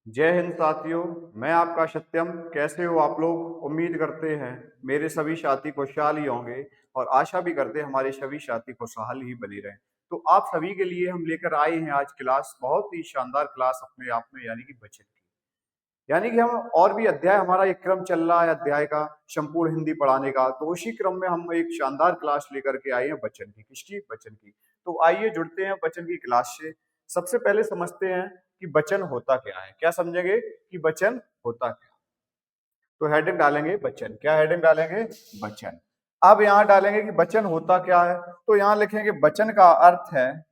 जय हिंद साथियों। मैं आपका सत्यम। कैसे हो आप लोग? उम्मीद करते हैं मेरे सभी साथी खुशहाल ही होंगे और आशा भी करते हैं हमारे सभी साथी खुशहाल ही बने रहें। तो आप सभी के लिए हम लेकर आए हैं आज क्लास, बहुत ही शानदार क्लास अपने आप में, यानी कि बचन की। यानी कि हम और भी अध्याय, हमारा एक क्रम चल रहा है अध्याय का, संपूर्ण हिंदी पढ़ाने का। तो उसी क्रम में हम एक शानदार क्लास लेकर के आए हैं बचन की। किसकी? बचन की। तो आइए जुड़ते हैं बचन की क्लास से। सबसे पहले समझते हैं कि वचन होता क्या है। क्या समझेंगे कि वचन होता क्या? तो हेडिंग डालेंगे वचन। क्या हेडिंग डालेंगे? वचन। अब यहां डालेंगे कि वचन होता क्या है। तो यहां लिखेंगे वचन का अर्थ है,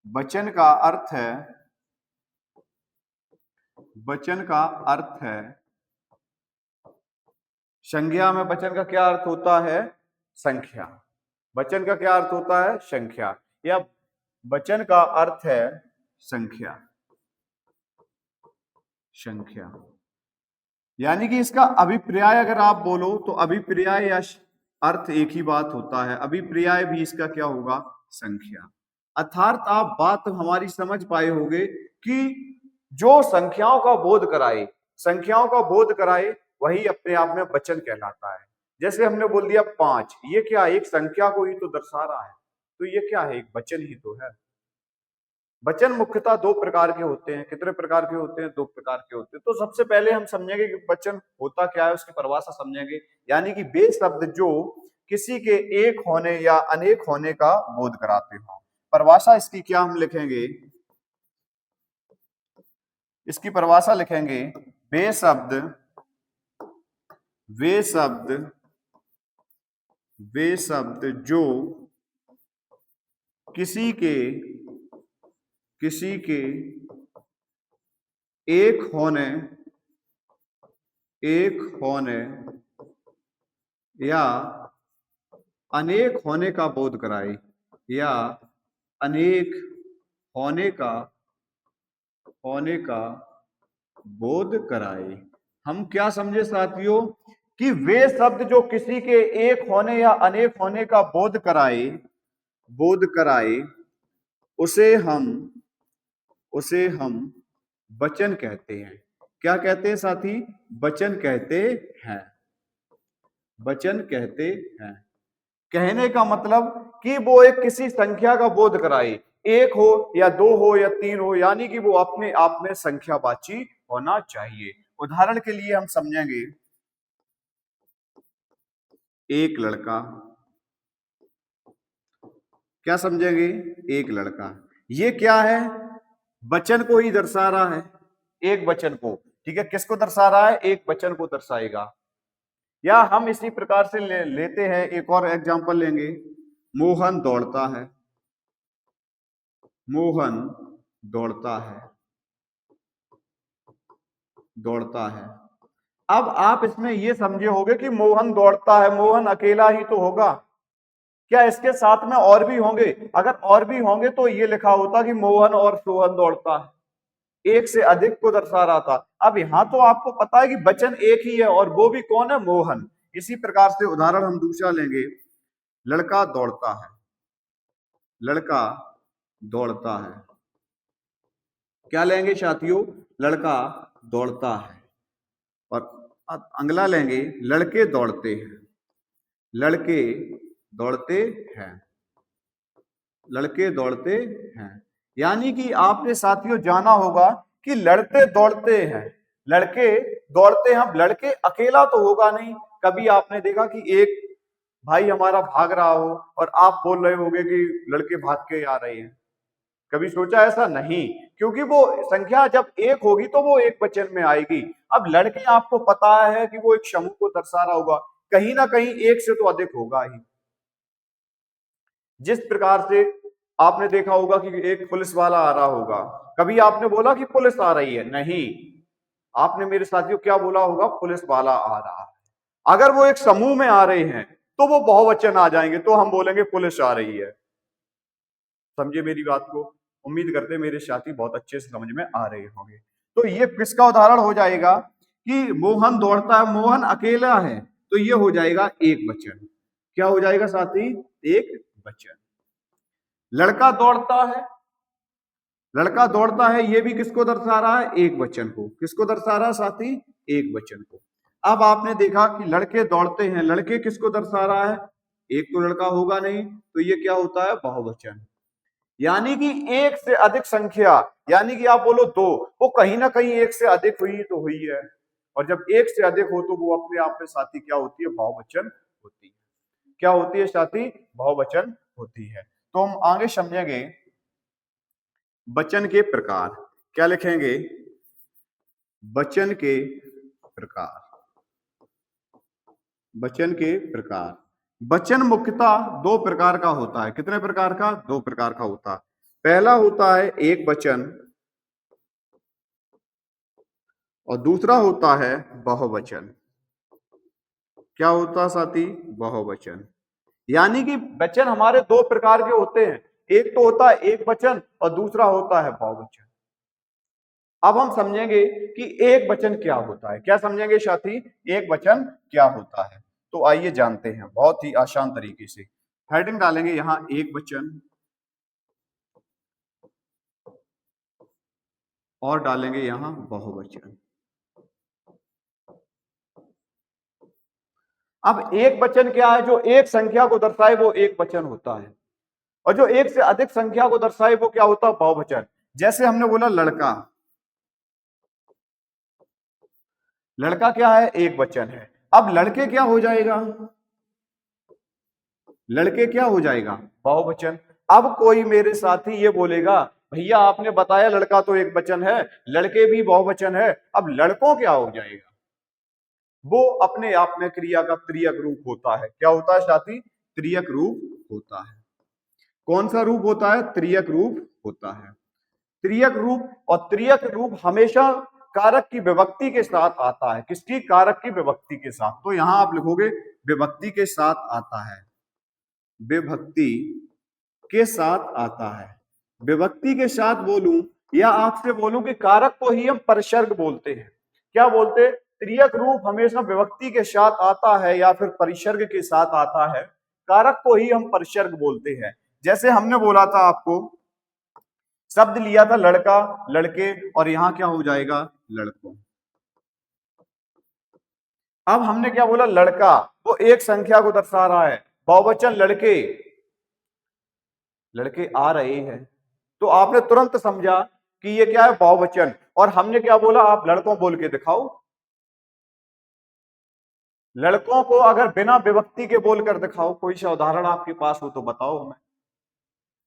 वचन का अर्थ है, वचन का अर्थ है, संज्ञा में वचन का क्या अर्थ होता है? संख्या। वचन का क्या अर्थ होता है? संख्या। या वचन का अर्थ है संख्या। संख्या यानी कि इसका अभिप्राय अगर आप बोलो तो अभिप्राय या अर्थ एक ही बात होता है। अभिप्राय भी इसका क्या होगा? संख्या। अर्थात आप बात हमारी समझ पाए होंगे कि जो संख्याओं का बोध कराए, संख्याओं का बोध कराए, वही अपने आप में वचन कहलाता है। जैसे हमने बोल दिया 5, ये क्या? एक संख्या को ही तो दर्शा रहा है। तो ये क्या है? एक वचन ही तो है। वचन मुख्यतः दो प्रकार के होते हैं। कितने प्रकार के होते हैं? दो प्रकार के होते हैं। तो सबसे पहले हम समझेंगे कि वचन होता क्या है, उसकी परिभाषा समझेंगे। यानी कि वे शब्द जो किसी के एक होने या अनेक होने का बोध कराते हो। परिभाषा इसकी क्या हम लिखेंगे? इसकी परिभाषा लिखेंगे, वे शब्द, वे शब्द, वे शब्द जो किसी के, किसी के एक होने, एक होने या अनेक होने का बोध कराए, या अनेक होने का, होने का बोध कराए। हम क्या समझे साथियों? कि वे शब्द जो किसी के एक होने या अनेक होने का बोध कराए, बोध कराए, उसे हम, उसे हम वचन कहते हैं। क्या कहते हैं साथी? वचन कहते हैं। वचन कहते हैं। कहने का मतलब कि वो एक किसी संख्या का बोध कराए, एक हो या दो हो या तीन हो, यानी कि वो अपने आप में संख्यावाची होना चाहिए। उदाहरण के लिए हम समझेंगे, एक लड़का। क्या समझेंगे? एक लड़का। ये क्या है? वचन को ही दर्शा रहा है, एक वचन को। ठीक है, किसको दर्शा रहा है? एक वचन को दर्शाएगा। या हम इसी प्रकार से लेते हैं, एक और एग्जांपल लेंगे, मोहन दौड़ता है। मोहन दौड़ता है, दौड़ता है। अब आप इसमें यह समझे होंगे कि मोहन दौड़ता है, मोहन अकेला ही तो होगा। क्या इसके साथ में और भी होंगे? अगर और भी होंगे तो ये लिखा होता कि मोहन और सोहन दौड़ता है, एक से अधिक को दर्शा रहा था। अब यहां तो आपको पता है कि वचन एक ही है, और वो भी कौन है? मोहन। इसी प्रकार से उदाहरण हम दूसरा लेंगे, लड़का दौड़ता है। लड़का दौड़ता है। क्या लेंगे साथियों? लड़का दौड़ता है। और अगला लेंगे, लड़के दौड़ते हैं। लड़के दौड़ते हैं। लड़के दौड़ते हैं। यानी कि आपने साथियों जाना होगा कि लड़के दौड़ते हैं, लड़के दौड़ते हैं। अब लड़के अकेला तो होगा नहीं। कभी आपने देखा कि एक भाई हमारा भाग रहा हो और आप बोल रहे होगे कि लड़के भाग के आ रहे हैं? कभी सोचा ऐसा? नहीं, क्योंकि वो संख्या जब एक होगी तो वो एक वचन में आएगी। अब लड़के आपको पता है कि वो एक समूह को दर्शा रहा होगा, कहीं ना कहीं एक से तो अधिक होगा ही। जिस प्रकार से आपने देखा होगा कि एक पुलिस वाला आ रहा होगा, कभी आपने बोला कि पुलिस आ रही है? नहीं, आपने मेरे साथियों क्या बोला होगा? पुलिस वाला आ रहा है। अगर वो एक समूह में आ रहे हैं तो वो बहुवचन आ जाएंगे, तो हम बोलेंगे पुलिस आ रही है। समझे मेरी बात को? उम्मीद करते हैं मेरे साथी बहुत अच्छे से समझ में आ रहे होंगे। तो ये किसका उदाहरण हो जाएगा कि मोहन दौड़ता है, मोहन अकेला है, तो ये हो जाएगा एक वचन। क्या हो जाएगा साथी? एक वचन। लड़का दौड़ता है, लड़का दौड़ता है, ये भी किसको दर्शा रहा है? एक वचन को। किसको दर्शा रहा है साथी? एक वचन को। अब आपने देखा कि लड़के दौड़ते हैं, लड़के किसको दर्शा रहा है? एक तो लड़का होगा नहीं, तो ये क्या होता है? बहुवचन। यानी कि एक से अधिक संख्या, यानी कि आप बोलो दो, वो कहीं ना कहीं एक से अधिक हुई तो हुई है, और जब एक से अधिक हो तो वो अपने आप में साथी क्या होती है? बहुवचन होती है। क्या होती है साथी? बहुवचन होती है। तो हम आगे समझेंगे वचन के प्रकार। क्या लिखेंगे? वचन के प्रकार। वचन के प्रकार। वचन मुख्यतः दो प्रकार का होता है। कितने प्रकार का? दो प्रकार का होता है। पहला होता है एक वचन, और दूसरा होता है बहुवचन। क्या होता है साथी? बहुवचन। यानी कि वचन हमारे दो प्रकार के होते हैं, एक तो होता है एक वचन और दूसरा होता है बहुवचन। अब हम समझेंगे कि एक वचन क्या होता है। क्या समझेंगे साथी? एक वचन क्या होता है। तो आइए जानते हैं बहुत ही आसान तरीके से। हेडिंग डालेंगे यहां एक वचन, और डालेंगे यहां बहुवचन। अब एक वचन क्या है? जो एक संख्या को दर्शाए वो एक वचन होता है, और जो एक से अधिक संख्या को दर्शाए वो क्या होता है? बहुवचन। जैसे हमने बोला लड़का, लड़का क्या है? एक वचन है। अब लड़के क्या हो जाएगा? लड़के क्या हो जाएगा? बहुवचन। अब कोई मेरे साथी ये बोलेगा, भैया आपने बताया लड़का तो एक वचन है, लड़के भी बहुवचन है, अब लड़कों क्या हो जाएगा? वो अपने आप में क्रिया का त्रियक रूप होता है। क्या होता है साथी? त्रियक रूप होता है। कौन सा रूप होता है? त्रियक रूप होता है। त्रियक रूप, और त्रियक रूप हमेशा कारक की विभक्ति के साथ आता है। किसकी? कारक की विभक्ति के साथ। तो यहां आप लिखोगे विभक्ति के साथ आता है। विभक्ति के साथ आता है। विभक्ति के साथ बोलूं या आपसे बोलूं कि कारक को ही हम परिसर्ग बोलते हैं। क्या बोलते हैं? त्रियक रूप हमेशा विभक्ति के साथ आता है या फिर परिसर्ग के साथ आता है, कारक को ही हम परिसर्ग बोलते हैं। जैसे हमने बोला था आपको, शब्द लिया था लड़का, लड़के, और यहां क्या हो जाएगा? लड़कों। अब हमने क्या बोला? लड़का, वो एक संख्या को दर्शा रहा है। बहुवचन लड़के, लड़के आ रहे हैं, तो आपने तुरंत समझा कि ये क्या है? बहुवचन। और हमने क्या बोला? आप लड़कों बोल के दिखाओ। लड़कों को अगर बिना विभक्ति के बोलकर दिखाओ, कोई सा उदाहरण आपके पास हो तो बताओ हमें।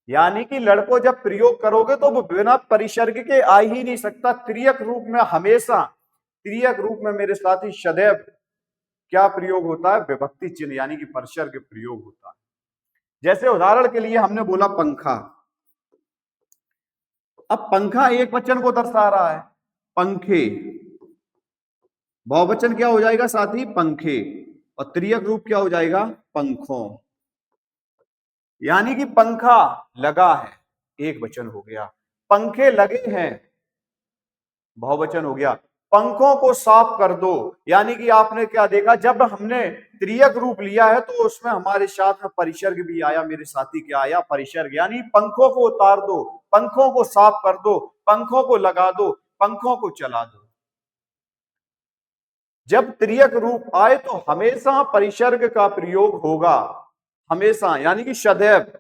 यानी कि लड़कों जब प्रयोग करोगे तो वो बिना परिसर्ग के आ ही नहीं सकता। त्रियक रूप में हमेशा, त्रियक रूप में मेरे साथी सदैव क्या प्रयोग होता है? विभक्ति चिन्ह यानी कि परिसर्ग प्रयोग होता है। जैसे उदाहरण के लिए हमने बोला पंखा। अब पंखा एक वचन को दर्शा रहा है, पंखे। बहुवचन क्या हो जाएगा साथी? पंखे। और त्रियक रूप क्या हो जाएगा? पंखों। यानी कि पंखा लगा है, एक वचन हो गया। पंखे लगे हैं, बहुवचन हो गया। पंखों को साफ कर दो, यानी कि आपने क्या देखा? जब हमने त्रियक रूप लिया है तो उसमें हमारे साथ में परिसर्ग भी आया। मेरे साथी क्या आया? परिसर्ग। यानी पंखों को उतार दो, पंखों को साफ कर दो, पंखों को लगा दो, पंखों को चला दो। जब त्रियक रूप आए तो हमेशा परिसर्ग का प्रयोग होगा, हमेशा, यानी कि सदैव।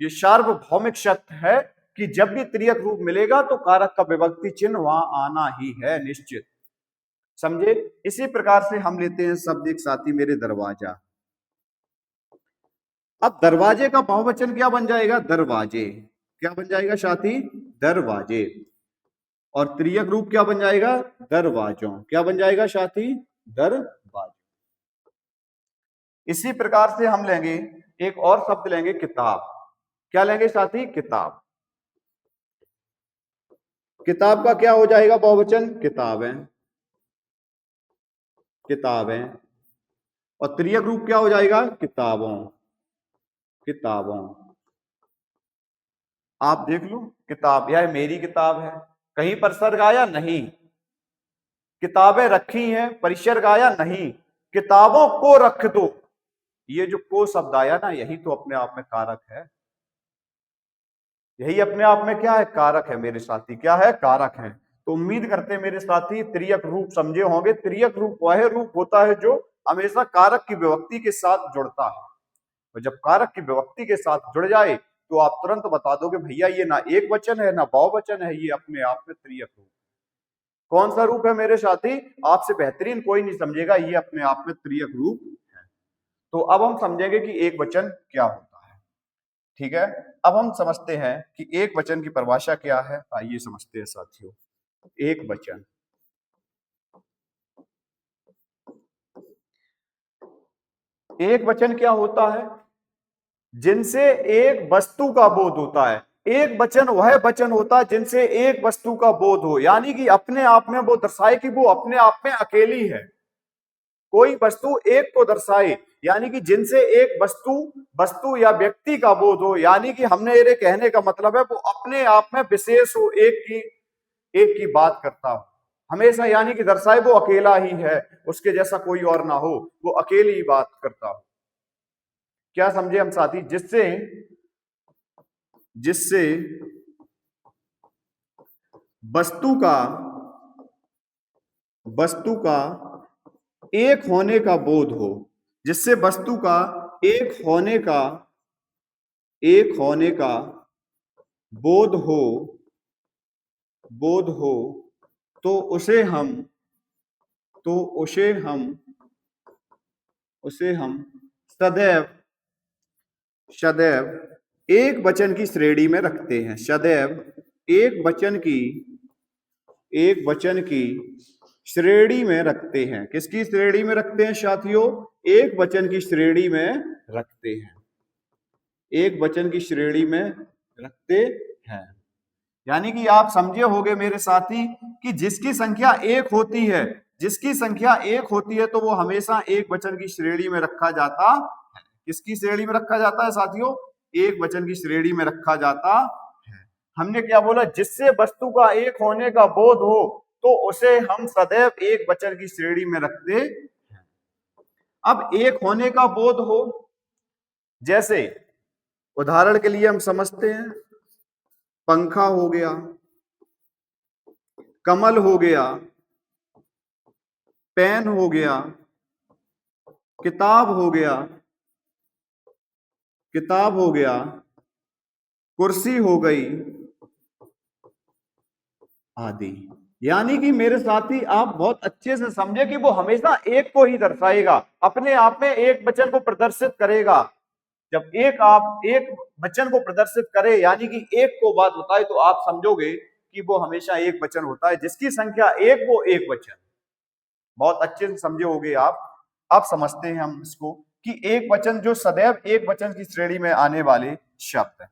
ये सार्वभौमिक सत्य है कि जब भी त्रियक रूप मिलेगा तो कारक का विभक्ति चिन्ह वहां आना ही है, निश्चित। समझे? इसी प्रकार से हम लेते हैं शब्द एक साथी मेरे दरवाजा। अब दरवाजे का बहुवचन क्या बन जाएगा? दरवाजे। क्या बन जाएगा साथी? दरवाजे। और त्रियक रूप क्या बन जाएगा? दरवाजों। क्या बन जाएगा साथी? दरवाजों। इसी प्रकार से हम लेंगे एक और शब्द लेंगे, किताब। क्या लेंगे साथी? किताब। किताब का क्या हो जाएगा बहुवचन? किताबें। किताबें। और त्रियक रूप क्या हो जाएगा? किताबों। किताबों। आप देख लो, किताब, यह मेरी किताब है, कहीं परिसर्ग आया? नहीं। किताबें रखी हैं, परिसर्ग आया? नहीं। किताबों को रख दो, ये जो को शब्द आया ना, यही तो अपने आप में कारक है। यही अपने आप में क्या है, कारक है मेरे साथी, क्या है, कारक है। तो उम्मीद करते हैं मेरे साथी त्रियक रूप समझे होंगे। त्रियक रूप वह रूप होता है जो हमेशा कारक की विभक्ति के साथ जुड़ता है, और जब कारक की विभक्ति के साथ जुड़ जाए तो आप तुरंत बता दोगे भैया ये ना एक वचन है ना बहुवचन है, ये अपने आप में त्रियक रूप। कौन सा रूप है मेरे साथी, आपसे बेहतरीन कोई नहीं समझेगा, ये अपने आप में त्रियक रूप है। तो अब हम समझेंगे कि एक वचन क्या होता है। ठीक है, अब हम समझते हैं कि एक वचन की परिभाषा क्या है। आइए समझते हैं साथियों। एक वचन, एक वचन क्या होता है, जिनसे एक वस्तु का बोध होता है। एक वचन वह वचन होता है जिनसे एक वस्तु का बोध हो, यानी कि अपने आप में वो दर्शाए कि वो अपने आप में अकेली है। कोई वस्तु एक को दर्शाए, यानी कि जिनसे एक वस्तु या व्यक्ति का बोध हो, यानी कि हमने ये कहने का मतलब है वो अपने आप में विशेष हो, एक की बात करता हो हमेशा, यानी कि दर्शाए वो अकेला ही है, उसके जैसा कोई और ना हो, वो अकेली ही बात करता हो। क्या समझे हम साथी, जिससे जिससे वस्तु का एक होने का बोध हो, जिससे वस्तु का एक होने का बोध हो तो उसे हम सदैव एक वचन की श्रेणी में रखते हैं। सदैव एक वचन की श्रेणी में रखते हैं। किसकी श्रेणी में रखते हैं साथियों, एक वचन की श्रेणी में रखते हैं, एक वचन की श्रेणी में रखते हैं। यानी कि आप समझे होंगे मेरे साथी कि जिसकी संख्या एक होती है तो वो हमेशा एक वचन की श्रेणी में रखा जाता है। किसकी श्रेणी में रखा जाता है साथियों, एक वचन की श्रेणी में रखा जाता है। हमने क्या बोला, जिससे वस्तु का एक होने का बोध हो तो उसे हम सदैव एक वचन की श्रेणी में रखते हैं। अब एक होने का बोध हो, जैसे उदाहरण के लिए हम समझते हैं, पंखा हो गया, कमल हो गया, पेन हो गया, किताब हो गया, कुर्सी हो गई आदि। यानी कि मेरे साथी आप बहुत अच्छे से समझे कि वो हमेशा एक को ही दर्शाएगा, अपने आप में एक वचन को प्रदर्शित करेगा। जब आप एक वचन को प्रदर्शित करे, यानी कि एक को बात बताए, तो आप समझोगे कि वो हमेशा एक वचन होता है। जिसकी संख्या एक वो एक वचन। बहुत अच्छे से समझे होंगे आप। अब समझते हैं हम इसको कि एक वचन जो सदैव एक वचन की श्रेणी में आने वाले शब्द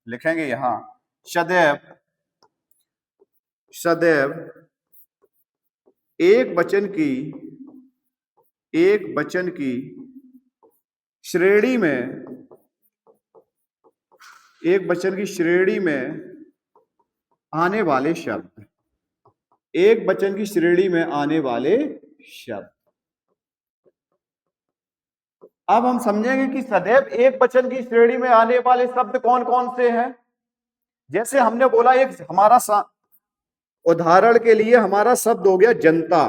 लिखेंगे यहां। सदैव एक वचन की श्रेणी में, एक वचन की श्रेणी में आने वाले शब्द, एक वचन की श्रेणी में आने वाले शब्द। अब हम समझेंगे कि सदैव एक वचन की श्रेणी में आने वाले शब्द कौन कौन से हैं। जैसे हमने बोला, एक हमारा उदाहरण के लिए हमारा शब्द हो गया जनता।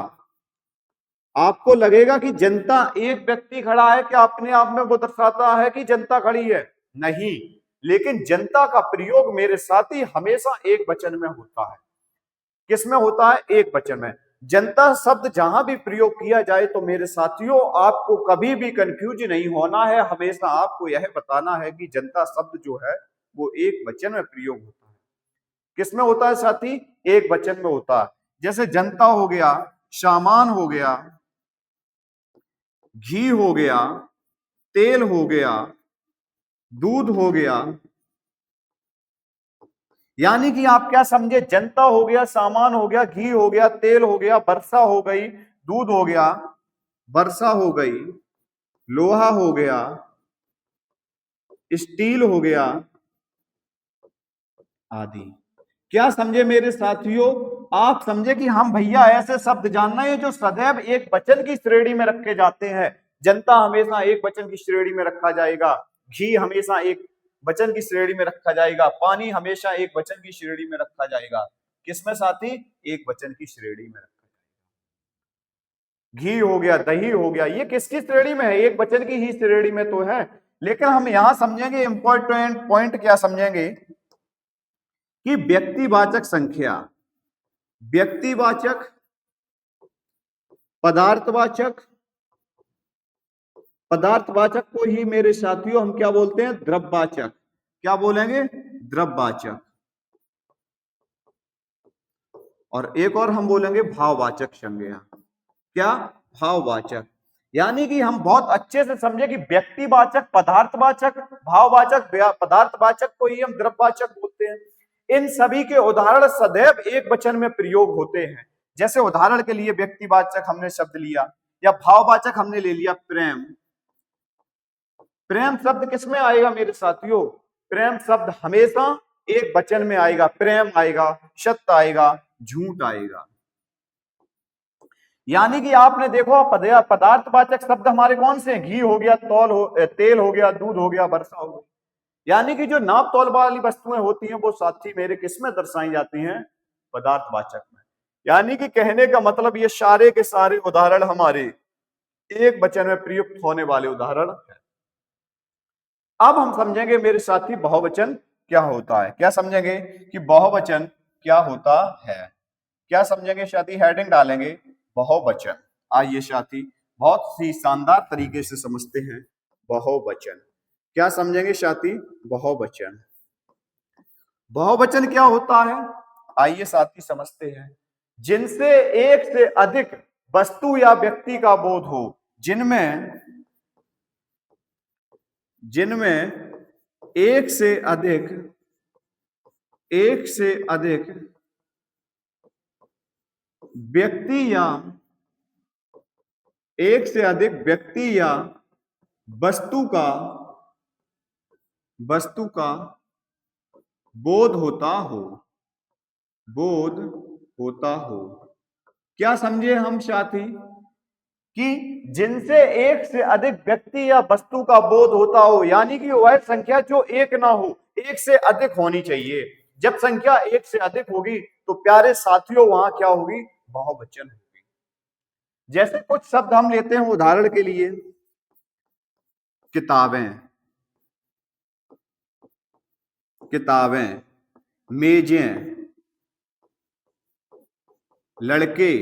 आपको लगेगा कि जनता एक व्यक्ति खड़ा है, क्या अपने आप में वो दर्शाता है कि जनता खड़ी है? नहीं, लेकिन जनता का प्रयोग मेरे साथी हमेशा एक वचन में होता है। किसमें होता है? एक वचन में। जनता शब्द जहां भी प्रयोग किया जाए तो मेरे साथियों आपको कभी भी कंफ्यूज नहीं होना है, हमेशा आपको यह बताना है कि जनता शब्द जो है वो एक वचन में प्रयोग होता है। किसमें होता है साथी? एक वचन में होता है। जैसे जनता हो गया, सामान हो गया, घी हो गया, तेल हो गया, दूध हो गया। यानी कि आप क्या समझे, जनता हो गया, सामान हो गया, घी हो गया, तेल हो गया, वर्षा हो गई, दूध हो गया, वर्षा हो गई, लोहा हो गया, स्टील हो गया आदि। क्या समझे मेरे साथियों? आप समझे कि हम भैया ऐसे शब्द जानना है जो सदैव एक वचन की श्रेणी में रखे जाते हैं। जनता हमेशा एक वचन की श्रेणी में रखा जाएगा, घी हमेशा एक वचन की श्रेणी में रखा जाएगा। पानी हमेशा एक वचन की श्रेणी में रखा जाएगा। किसमें साथी? एक वचन की श्रेणी में रखा जाएगा। घी हो गया, दही हो गया, ये किसकी श्रेणी में है? एक वचन की ही श्रेणी में तो है। लेकिन हम यहां समझेंगे इंपॉर्टेंट पॉइंट, क्या समझेंगे कि व्यक्तिवाचक संख्या, व्यक्तिवाचक, पदार्थवाचक, पदार्थवाचक को ही मेरे साथियों हम क्या बोलते हैं? द्रव्यवाचक। क्या बोलेंगे? द्रव्यवाचक। और एक और हम बोलेंगे भाववाचक संज्ञा। क्या? भाववाचक। यानी कि हम बहुत अच्छे से समझे कि व्यक्तिवाचक, पदार्थवाचक, भाववाचक, पदार्थवाचक को ही हम द्रव्यवाचक बोलते हैं। इन सभी के उदाहरण सदैव एक वचन में प्रयोग होते हैं। जैसे उदाहरण के लिए व्यक्तिवाचक हमने शब्द लिया, या भाववाचक हमने ले लिया प्रेम। प्रेम शब्द किसमें आएगा मेरे साथियों? प्रेम शब्द हमेशा एक वचन में आएगा। प्रेम आएगा, सत्य आएगा, झूठ आएगा। यानी कि आपने देखो पदार्थवाचक शब्द हमारे कौन से हैं? घी हो गया, तेल हो गया, दूध हो गया, वर्षा हो गई। यानी कि जो नाप तौल वाली वस्तुएं होती हैं वो साथी मेरे किसमें दर्शाई जाती हैं? पदार्थवाचक में। यानी कि कहने का मतलब ये सारे के सारे उदाहरण हमारे एक वचन में प्रयुक्त होने वाले उदाहरण है। अब हम समझेंगे मेरे साथी बहुवचन क्या होता है। क्या समझेंगे कि बहुवचन क्या होता है? क्या समझेंगे साथी? हेडिंग डालेंगे बहुवचन। आइए साथी बहुत ही शानदार तरीके से समझते हैं बहुवचन। क्या समझेंगे साथी? बहुवचन। बहुवचन क्या होता है? आइए साथी समझते हैं। जिनसे एक से अधिक वस्तु या व्यक्ति का बोध हो, जिनमें एक से अधिक व्यक्ति या वस्तु का बोध होता हो। क्या समझे हम साथी कि जिनसे एक से अधिक व्यक्ति या वस्तु का बोध होता हो, यानी कि वह संख्या जो एक ना हो, एक से अधिक होनी चाहिए। जब संख्या एक से अधिक होगी तो प्यारे साथियों वहां क्या होगी? बहुवचन होगी। जैसे कुछ शब्द हम लेते हैं उदाहरण के लिए, किताबें, मेजें, लड़के,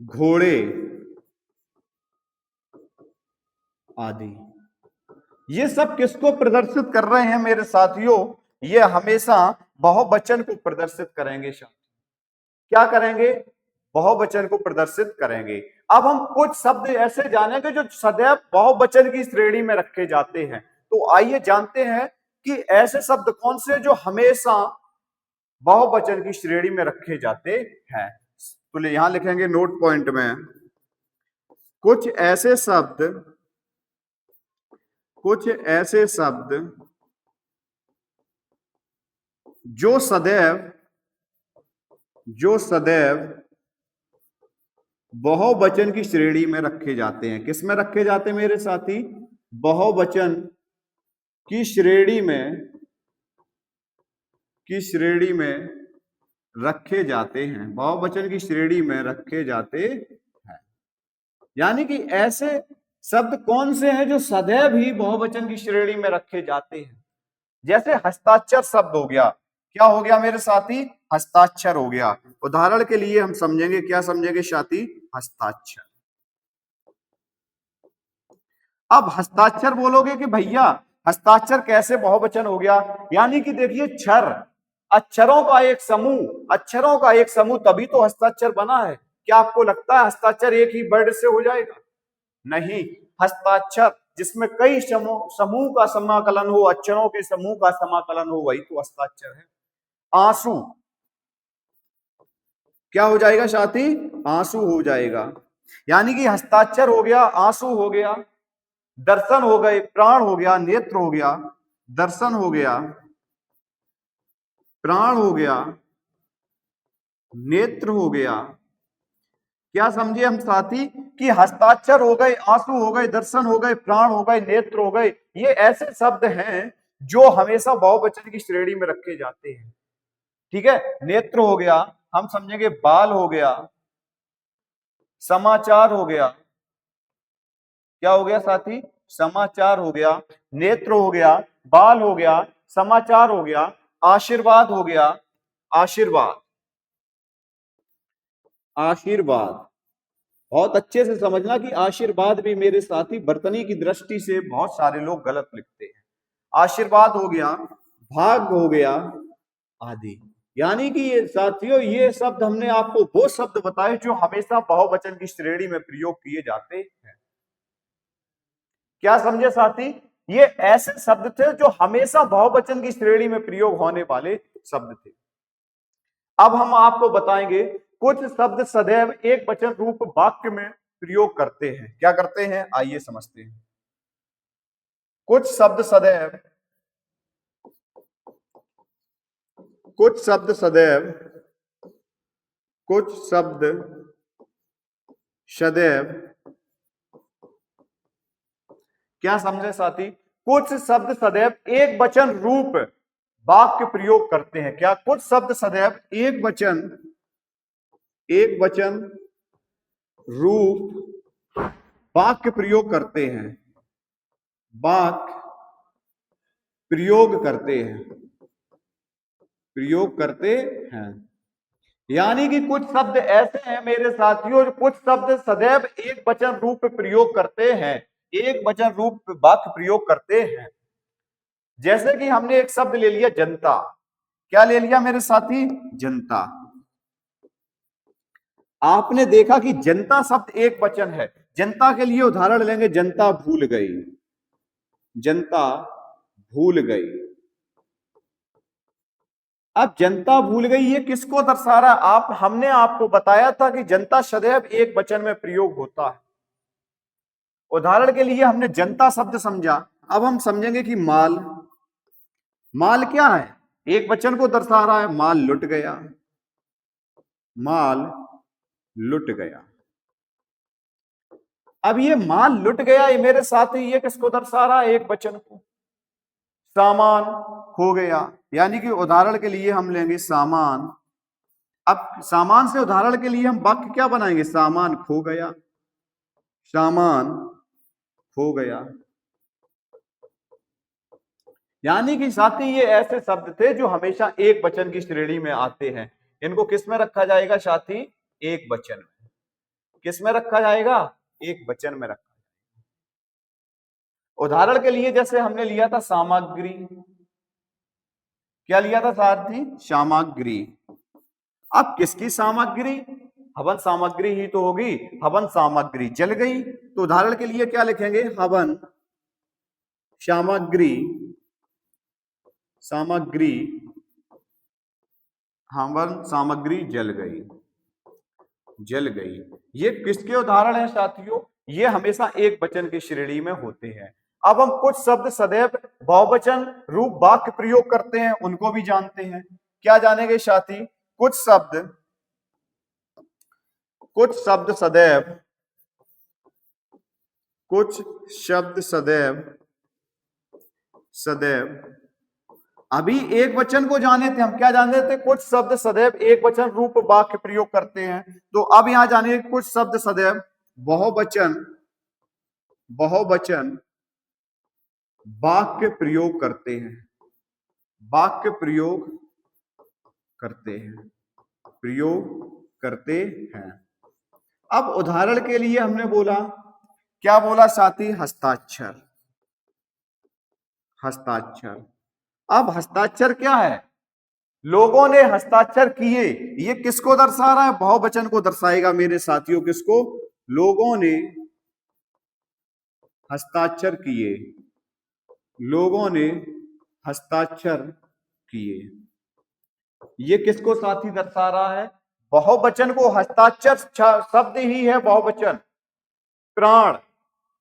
घोड़े आदि। ये सब किसको प्रदर्शित कर रहे हैं मेरे साथियों? ये हमेशा बहुवचन को प्रदर्शित करेंगे। क्या करेंगे? बहुवचन को प्रदर्शित करेंगे। अब हम कुछ शब्द ऐसे जानेंगे जो सदैव बहुवचन की श्रेणी में रखे जाते हैं। तो आइए जानते हैं कि ऐसे शब्द कौन से जो हमेशा बहुवचन की श्रेणी में रखे जाते हैं। तो यहां लिखेंगे नोट पॉइंट में, कुछ ऐसे शब्द जो सदैव बहुवचन की श्रेणी में रखे जाते हैं। किस में रखे जाते हैं मेरे साथी? बहुवचन की श्रेणी में रखे जाते हैं। बहुवचन की श्रेणी में रखे जाते हैं। यानी कि ऐसे शब्द कौन से हैं जो सदैव ही बहुवचन की श्रेणी में रखे जाते हैं? जैसे हस्ताक्षर शब्द हो गया। क्या हो गया मेरे साथी? हस्ताक्षर हो गया। उदाहरण के लिए हम समझेंगे, क्या समझेंगे साथी? हस्ताक्षर। अब हस्ताक्षर बोलोगे कि भैया हस्ताक्षर कैसे बहुवचन हो गया? यानी कि देखिए अक्षरों का एक समूह तभी तो हस्ताक्षर बना है। क्या आपको लगता है हस्ताक्षर एक ही वर्ड से हो जाएगा? नहीं, हस्ताक्षर जिसमें कई समूह का समाकलन हो, अक्षरों के समूह का समाकलन हो, वही तो हस्ताक्षर है। आंसू क्या हो जाएगा साथी? आंसू हो जाएगा। यानी कि हस्ताक्षर हो गया, आंसू हो गया, दर्शन हो गए, प्राण हो गया, नेत्र हो गया, दर्शन हो गया, प्राण हो गया, नेत्र हो गया, क्या समझे हम साथी कि हस्ताक्षर हो गए, आंसू हो गए, दर्शन हो गए, प्राण हो गए, नेत्र हो गए, ये ऐसे शब्द हैं जो हमेशा बहुवचन की श्रेणी में रखे जाते हैं। ठीक है, नेत्र हो गया, हम समझेंगे बाल हो गया, समाचार हो गया, क्या हो गया साथी, समाचार हो गया, नेत्र हो गया, बाल हो गया, समाचार हो गया, आशीर्वाद हो गया, आशीर्वाद, आशीर्वाद। बहुत अच्छे से समझना कि आशीर्वाद भी मेरे साथी वर्तनी की दृष्टि से बहुत सारे लोग गलत लिखते हैं। आशीर्वाद हो गया, भाग हो गया, आदि। यानी कि ये साथियों, ये शब्द हमने आपको वो शब्द बताए जो हमेशा बहुवचन की श्रेणी में प्रयोग किए जाते हैं। क्या समझे साथी, ये ऐसे शब्द थे जो हमेशा बहुवचन की श्रेणी में प्रयोग होने वाले शब्द थे। अब हम आपको बताएंगे कुछ शब्द सदैव एक वचन रूप वाक्य में प्रयोग करते हैं। क्या करते हैं, आइए समझते हैं। कुछ शब्द सदैव, कुछ शब्द सदैव, कुछ शब्द सदैव, क्या समझे साथी, कुछ शब्द सदैव एक वचन रूप वाक्य प्रयोग करते हैं। क्या, कुछ शब्द सदैव एक वचन रूप वाक्य प्रयोग करते हैं, वाक्य प्रयोग करते हैं, प्रयोग करते हैं। यानी कि कुछ शब्द ऐसे हैं मेरे साथियों, कुछ शब्द सदैव एक वचन रूप प्रयोग करते हैं, एक वचन रूप वाक्य प्रयोग करते हैं। जैसे कि हमने एक शब्द ले लिया जनता, क्या ले लिया मेरे साथी, जनता। आपने देखा कि जनता शब्द एक वचन है। जनता के लिए उदाहरण लेंगे, जनता भूल गई, जनता भूल गई। अब जनता भूल गई, ये किसको दर्शा रहा है, हमने आपको बताया था कि जनता सदैव एक वचन में प्रयोग होता है। उदाहरण के लिए हमने जनता शब्द समझा, अब हम समझेंगे कि माल, माल क्या है, एक वचन को दर्शा रहा है, माल लुट गया, माल लुट गया। अब ये माल लुट गया, ये मेरे साथ ही, ये किसको दर्शा रहा है, एक वचन को। सामान खो गया, यानी कि उदाहरण के लिए हम लेंगे सामान। अब सामान से उदाहरण के लिए हम वाक्य क्या बनाएंगे, सामान खो गया, सामान खो गया। यानी कि साथी ये ऐसे शब्द थे जो हमेशा एक वचन की श्रेणी में आते हैं। इनको किस में रखा जाएगा साथी, एक वचन में। किस में रखा जाएगा, एक वचन में रखा। उदाहरण के लिए जैसे हमने लिया था सामग्री, क्या लिया था साथी, सामग्री। अब किसकी सामग्री, हवन सामग्री ही तो होगी। हवन सामग्री जल गई, तो उदाहरण के लिए क्या लिखेंगे, हवन सामग्री, सामग्री, हवन सामग्री जल गई, जल गई। ये किसके उदाहरण है साथियों, ये हमेशा एक वचन की श्रेणी में होते हैं। अब हम कुछ शब्द सदैव बहुवचन रूप वाक्य प्रयोग करते हैं, उनको भी जानते हैं। क्या जानेंगे साथी, कुछ शब्द, कुछ शब्द सदैव, कुछ शब्द सदैव, सदैव, अभी एक वचन को जाने थे हम, क्या जाने थे, कुछ शब्द सदैव एक वचन रूप वाक्य प्रयोग करते हैं। तो अब यहां जानिए, कुछ शब्द सदैव बहुवचन, बहुवचन वाक्य प्रयोग करते हैं, वाक्य प्रयोग करते हैं, प्रयोग करते हैं। अब उदाहरण के लिए हमने बोला, क्या बोला साथी, हस्ताक्षर, हस्ताक्षर। अब हस्ताक्षर क्या है, लोगों ने हस्ताक्षर किए, ये किसको दर्शा रहा है, बहुवचन को दर्शाएगा मेरे साथियों। किसको, लोगों ने हस्ताक्षर किए, लोगों ने हस्ताक्षर किए, ये किसको साथी दर्शा रहा है, बहुवचन को। हस्ताक्षर शब्द ही है बहुवचन। प्राण,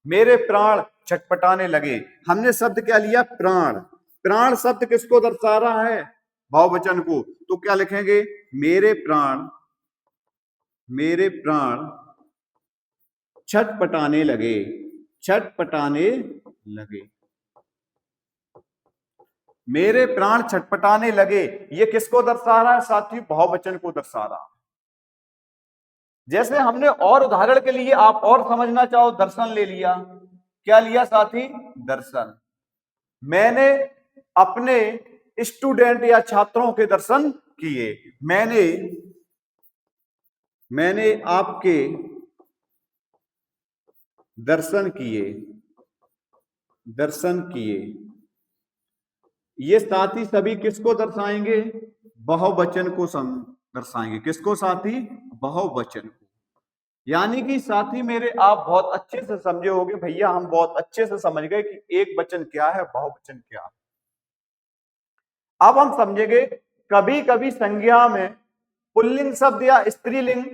मेरे प्राण छटपटाने लगे, हमने शब्द क्या लिया, प्राण। प्राण शब्द किसको दर्शा रहा है, बहुवचन को। तो क्या लिखेंगे, मेरे प्राण, मेरे प्राण छटपटाने लगे, छटपटाने लगे। मेरे प्राण छटपटाने लगे, ये किसको दर्शा रहा है साथी? बहुवचन को दर्शा रहा है। जैसे हमने और उदाहरण के लिए आप और समझना चाहो, दर्शन ले लिया। क्या लिया साथी? दर्शन। मैंने अपने स्टूडेंट या छात्रों के दर्शन किए। मैंने आपके दर्शन किए, दर्शन किए। ये साथी सभी किसको दर्शाएंगे? बहुवचन को दर्शाएंगे। किसको साथी? बहुवचन को। यानी कि साथी मेरे, आप बहुत अच्छे से समझे होंगे भैया, हम बहुत अच्छे से समझ गए कि एक वचन क्या है, बहुवचन क्या है। अब हम समझेंगे कभी कभी संज्ञा में पुल्लिंग शब्द या स्त्रीलिंग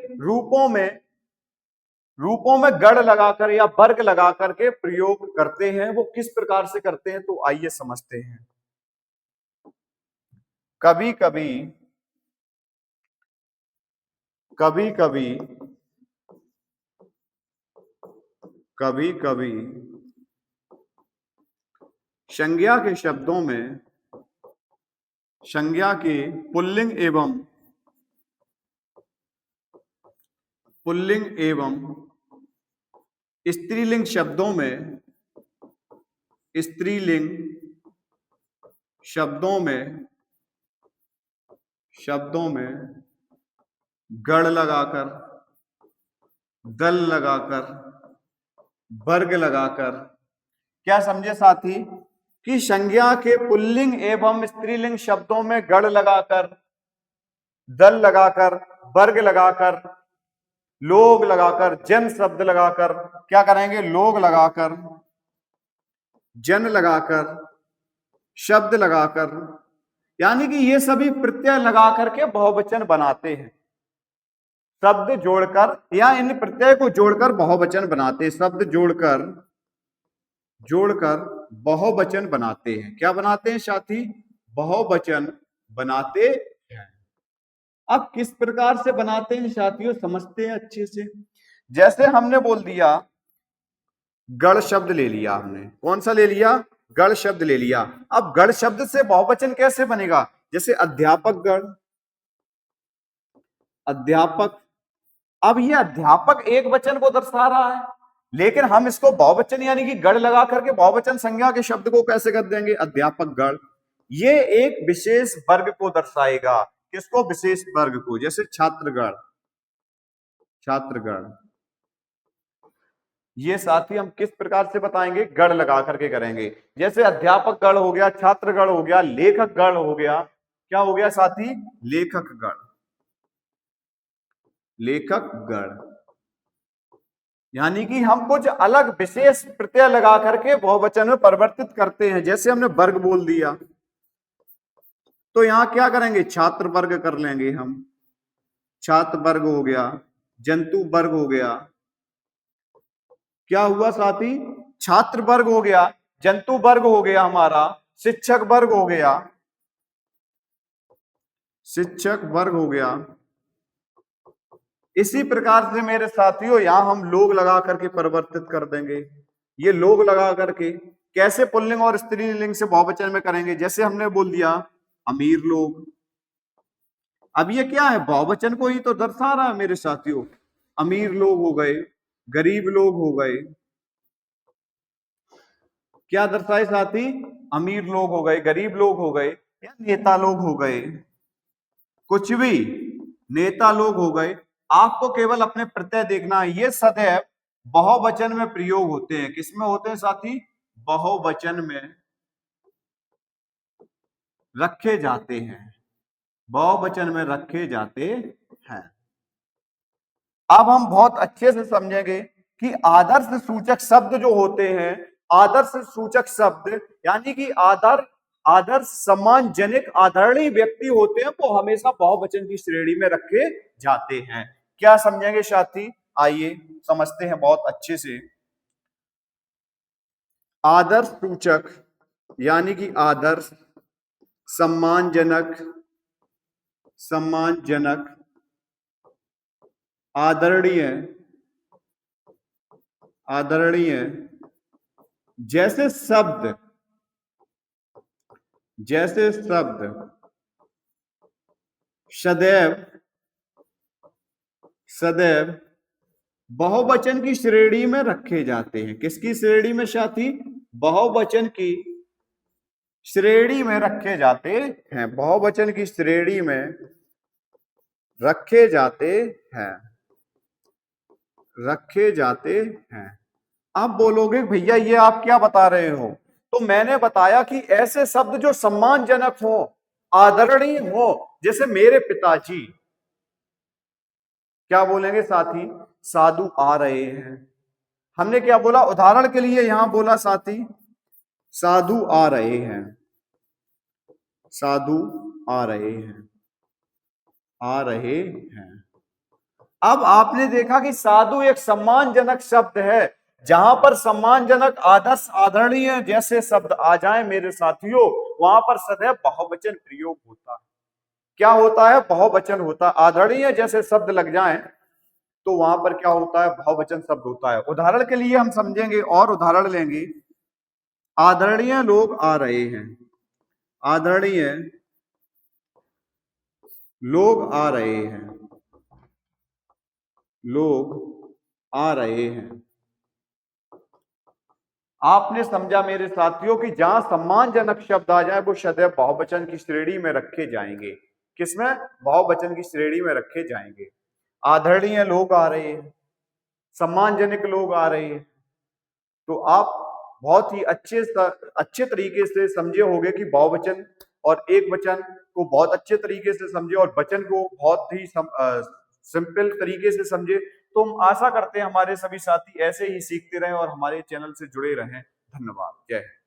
रूपों में गढ़ लगाकर या वर्ग लगाकर के प्रयोग करते हैं। वो किस प्रकार से करते हैं, तो आइए समझते हैं। कभी कभी संज्ञा के शब्दों में, संज्ञा के पुल्लिंग एवं स्त्रीलिंग शब्दों में गढ़ लगाकर, दल लगाकर, वर्ग लगाकर, क्या समझे साथी? कि संज्ञा के पुल्लिंग एवं स्त्रीलिंग शब्दों में गढ़ लगाकर, दल लगाकर, वर्ग लगाकर, लोग लगाकर, जन शब्द लगाकर, क्या करेंगे? लोग लगाकर, जन लगाकर, शब्द लगाकर, यानी कि ये सभी प्रत्यय लगाकर के बहुवचन बनाते हैं। शब्द जोड़कर या इन प्रत्यय को जोड़कर बहुवचन बनाते हैं। शब्द जोड़कर बहुवचन बनाते हैं। क्या बनाते हैं साथी? बहुवचन बनाते हैं। अब किस प्रकार से बनाते हैं साथियों, समझते हैं अच्छे से। जैसे हमने बोल दिया, गढ़ शब्द ले लिया हमने। कौन सा ले लिया? गढ़ शब्द ले लिया। अब गढ़ शब्द से बहुवचन कैसे बनेगा? जैसे अध्यापक गढ़, अध्यापक। अब ये अध्यापक एक वचन को दर्शा रहा है, लेकिन हम इसको बहुवचन यानी कि गढ़ लगा करके बहुवचन संज्ञा के शब्द को कैसे कर देंगे? अध्यापक गढ़। ये एक विशेष वर्ग को दर्शाएगा। किसको? विशेष वर्ग को। जैसे छात्रगण, छात्रगण। ये साथी हम किस प्रकार से बताएंगे? गढ़ लगा करके करेंगे। जैसे अध्यापक गढ़ हो गया, छात्रगण हो गया, लेखक गढ़ हो गया। क्या हो गया साथी? लेखक गढ़, लेखक गढ़। यानी कि हम कुछ अलग विशेष प्रत्यय लगा करके बहुवचन में परिवर्तित करते हैं। जैसे हमने वर्ग बोल दिया, तो यहां क्या करेंगे? छात्र वर्ग कर लेंगे हम। छात्र वर्ग हो गया, जंतु वर्ग हो गया। क्या हुआ साथी? छात्र वर्ग हो गया, जंतु वर्ग हो गया हमारा, शिक्षक वर्ग हो गया, शिक्षक वर्ग हो गया। इसी प्रकार से मेरे साथियों यहां हम लोग लगा करके परिवर्तित कर देंगे। ये लोग लगा करके कैसे पुल्लिंग और स्त्रीलिंग से बहुवचन में करेंगे? जैसे हमने बोल दिया अमीर लोग। अब ये क्या है? बहुवचन को ही तो दर्शा रहा है मेरे साथियों। अमीर लोग हो गए, गरीब लोग हो गए। क्या दर्शाए साथी? अमीर लोग हो गए, गरीब लोग हो गए, या नेता लोग हो गए, कुछ भी, नेता लोग हो गए। आपको केवल अपने प्रत्यय देखना है। ये सदैव बहुवचन में प्रयोग होते हैं। किसमें होते हैं साथी? बहुवचन में रखे जाते हैं, बहुवचन में रखे जाते हैं। अब हम बहुत अच्छे से समझेंगे कि आदर्श सूचक शब्द जो होते हैं, आदर्श सूचक शब्द यानी कि आदर्श सम्मानजनक आदरणीय व्यक्ति होते हैं, वो हमेशा बहुवचन की श्रेणी में रखे जाते हैं। क्या समझेंगे साथी? आइए समझते हैं बहुत अच्छे से। आदर्श सूचक यानी कि आदर्श सम्मानजनक आदरणीय आदरणीय जैसे शब्द सदैव सदैव बहुवचन की श्रेणी में रखे जाते हैं। किसकी श्रेणी में साथी? बहुवचन की श्रेणी में रखे जाते हैं। बहुवचन की श्रेणी में रखे जाते हैं। आप बोलोगे भैया ये आप क्या बता रहे हो? तो मैंने बताया कि ऐसे शब्द जो सम्मानजनक हो, आदरणीय हो, जैसे मेरे पिताजी, क्या बोलेंगे साथी? साधु आ रहे हैं। हमने क्या बोला? उदाहरण के लिए यहां बोला साथी साधु आ रहे हैं। साधु आ रहे हैं। अब आपने देखा कि साधु एक सम्मानजनक शब्द है। जहां पर सम्मानजनक, आदर्श, आदरणीय जैसे शब्द आ जाएं मेरे साथियों, वहां पर सदैव बहुवचन प्रयोग होता है। क्या होता है? बहुवचन होता है। आदरणीय जैसे शब्द लग जाएं तो वहां पर क्या होता है? बहुवचन शब्द होता है। उदाहरण के लिए हम समझेंगे और उदाहरण लेंगे। आदरणीय लोग आ रहे हैं। आदरणीय लोग आ रहे हैं। आपने समझा मेरे साथियों कि जहां सम्मानजनक शब्द आ जाए वो सदैव बहुवचन की श्रेणी में रखे जाएंगे। किसमें? बहुवचन की श्रेणी में रखे जाएंगे। आदरणीय लोग आ रहे हैं, सम्मानजनक लोग आ रहे हैं। तो आप बहुत ही अच्छे तरीके से समझे होंगे कि बहुवचन और एक वचन को बहुत अच्छे तरीके से समझे और वचन को बहुत ही सिंपल तरीके से समझे। तो हम आशा करते हैं हमारे सभी साथी ऐसे ही सीखते रहें और हमारे चैनल से जुड़े रहें। धन्यवाद। जय हिंद।